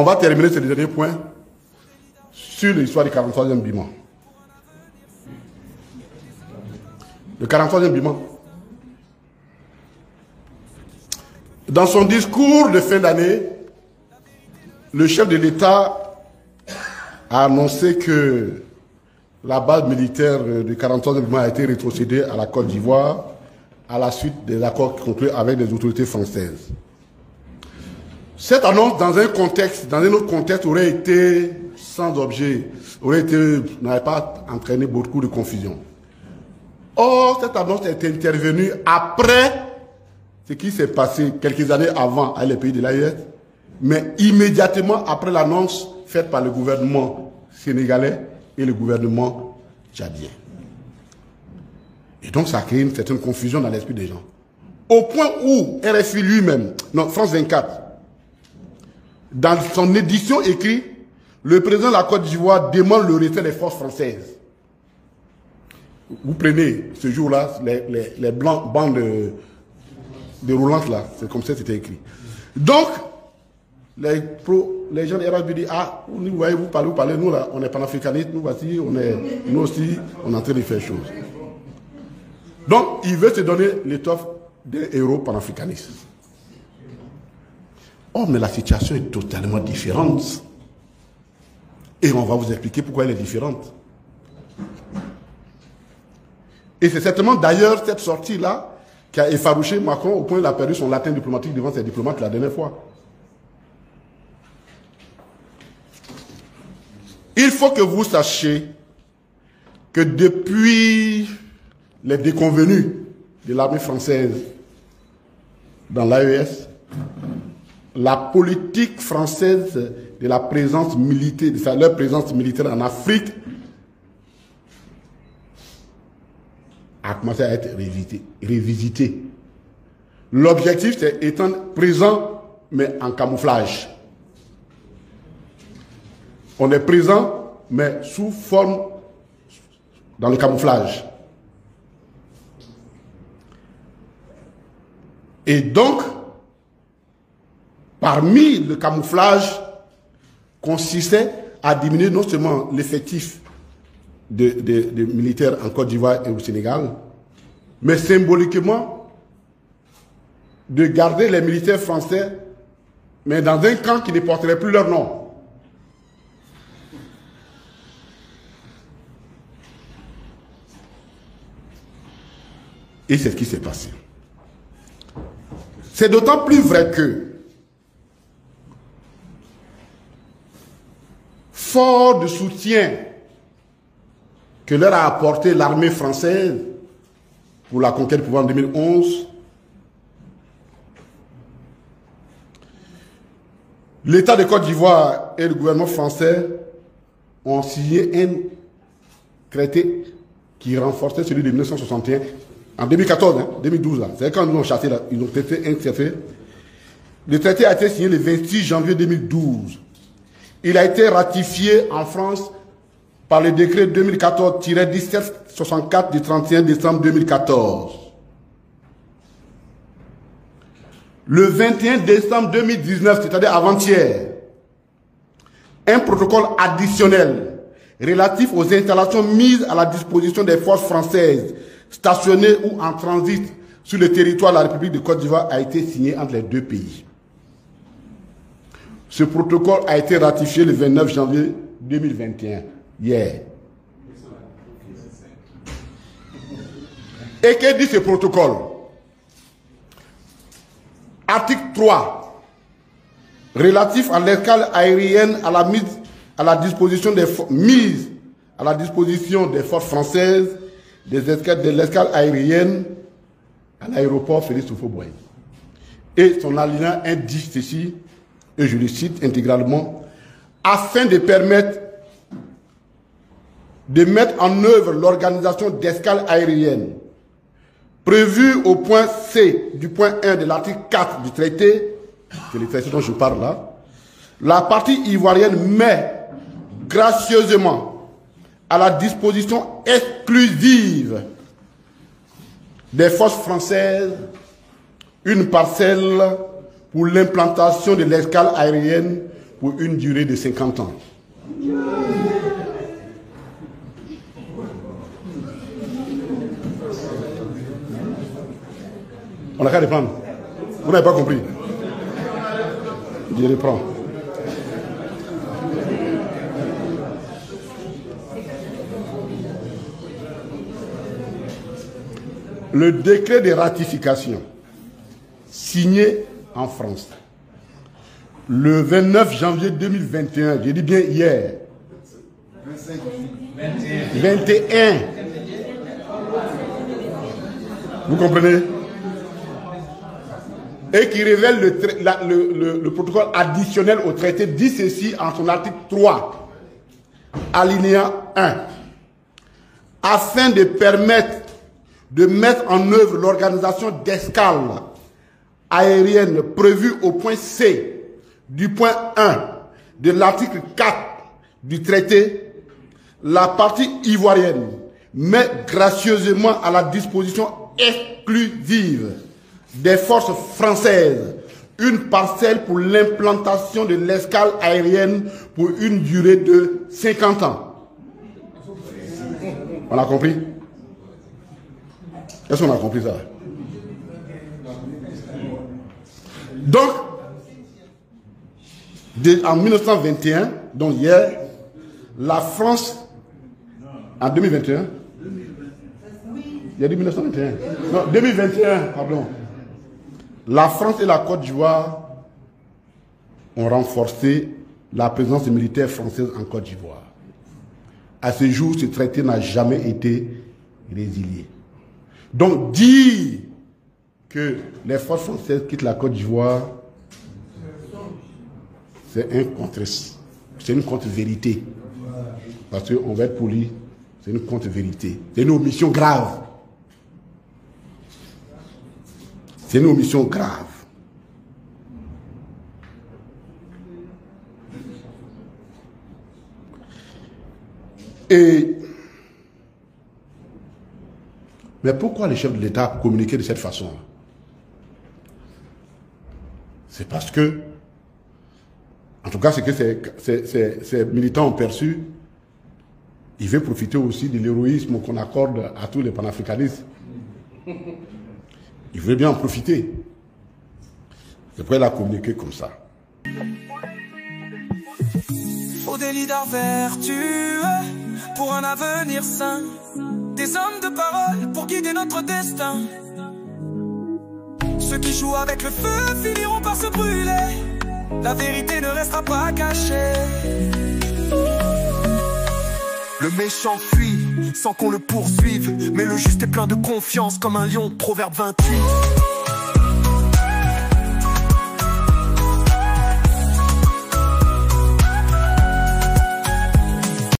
On va terminer ce dernier point sur l'histoire du 43e Biman. Le 43e Biman. Dans son discours de fin d'année, le chef de l'État a annoncé que la base militaire du 43e Biman a été rétrocédée à la Côte d'Ivoire à la suite des accords conclus avec les autorités françaises. Cette annonce, dans un autre contexte, aurait été sans objet, n'aurait pas entraîné beaucoup de confusion. Or, cette annonce est intervenue après ce qui s'est passé quelques années avant avec les pays de l'AES, mais immédiatement après l'annonce faite par le gouvernement sénégalais et le gouvernement tchadien. Et donc, ça a créé une certaine confusion dans l'esprit des gens. Au point où RFI lui-même, non, France 24, dans son édition écrite, le président de la Côte d'Ivoire demande le retrait des forces françaises. Vous prenez ce jour-là, les bandes déroulantes là, c'est comme ça que c'était écrit. Donc, les gens de RFI disent, ah, vous voyez, vous parlez, nous là, on est panafricanistes, nous voici, nous aussi, on est en train de faire chose. Donc, il veut se donner l'étoffe des héros panafricanistes. Oh, mais la situation est totalement différente. Et on va vous expliquer pourquoi elle est différente. Et c'est certainement d'ailleurs cette sortie-là qui a effarouché Macron au point où il a perdu son latin diplomatique devant ses diplomates la dernière fois. Il faut que vous sachiez que depuis les déconvenus de l'armée française dans l'AES, la politique française de la présence militaire, de leur présence militaire en Afrique a commencé à être révisitée. L'objectif, c'est étant présent, mais en camouflage. On est présent, mais sous forme, dans le camouflage. Et donc, parmi le camouflage, consistait à diminuer non seulement l'effectif de militaires en Côte d'Ivoire et au Sénégal, mais symboliquement, de garder les militaires français, mais dans un camp qui ne porterait plus leur nom. Et c'est ce qui s'est passé. C'est d'autant plus vrai que, fort du soutien que leur a apporté l'armée française pour la conquête du pouvoir en 2011, l'État de Côte d'Ivoire et le gouvernement français ont signé un traité qui renforçait celui de 1961 en 2014, 2012. C'est quand ils ont chassé, là, ils ont traité un traité. Le traité a été signé le 26 janvier 2012. Il a été ratifié en France par le décret 2014-1764 du 31 décembre 2014. Le 21 décembre 2019, c'est-à-dire avant-hier, un protocole additionnel relatif aux installations mises à la disposition des forces françaises stationnées ou en transit sur le territoire de la République de Côte d'Ivoire a été signé entre les deux pays. Ce protocole a été ratifié le 29 janvier 2021, hier. Et que dit ce protocole? Article 3, relatif à l'escale aérienne à la mise à la disposition des forces françaises de l'escale aérienne à l'aéroport Félix Houphouët-Boigny. Et son alinéa indique ceci, et je le cite intégralement, afin de permettre de mettre en œuvre l'organisation d'escale aérienne prévue au point C du point 1 de l'article 4 du traité, c'est le traité dont je parle là, la partie ivoirienne met gracieusement à la disposition exclusive des forces françaises une parcelle pour l'implantation de l'escale aérienne pour une durée de 50 ans. On n'a qu'à reprendre. Vous n'avez pas compris. Je reprends. Le décret de ratification signé en France le 29 janvier 2021, j'ai dit bien hier, 21. Vous comprenez? Et qui révèle le protocole additionnel au traité, dit ceci en son article 3, alinéa 1, afin de permettre de mettre en œuvre l'organisation d'escale aérienne prévue au point C du point 1 de l'article 4 du traité, la partie ivoirienne met gracieusement à la disposition exclusive des forces françaises une parcelle pour l'implantation de l'escale aérienne pour une durée de 50 ans. On a compris? Est-ce qu'on a compris ça? Donc, en 1921, donc hier, la France, en 2021, il y a dit 1921, non, 2021, pardon, la France et la Côte d'Ivoire ont renforcé la présence militaire française en Côte d'Ivoire. À ce jour, ce traité n'a jamais été résilié. Donc, dire que les forces françaises quittent la Côte d'Ivoire, c'est une contre-vérité. Parce qu'on va être poli, c'est une contre-vérité. C'est une omission grave. C'est une omission grave. Mais pourquoi les chefs de l'État communiquaient de cette façon? C'est parce que, en tout cas, c'est que ces militants ont perçu, ils veulent profiter aussi de l'héroïsme qu'on accorde à tous les panafricanistes. Ils veulent bien en profiter. C'est pourquoi il a communiqué comme ça. Au délit d'art vertueux, pour un avenir sain, des hommes de parole pour guider notre destin. Ceux qui jouent avec le feu finiront par se brûler. La vérité ne restera pas cachée. Le méchant fuit sans qu'on le poursuive, mais le juste est plein de confiance comme un lion, proverbe 28.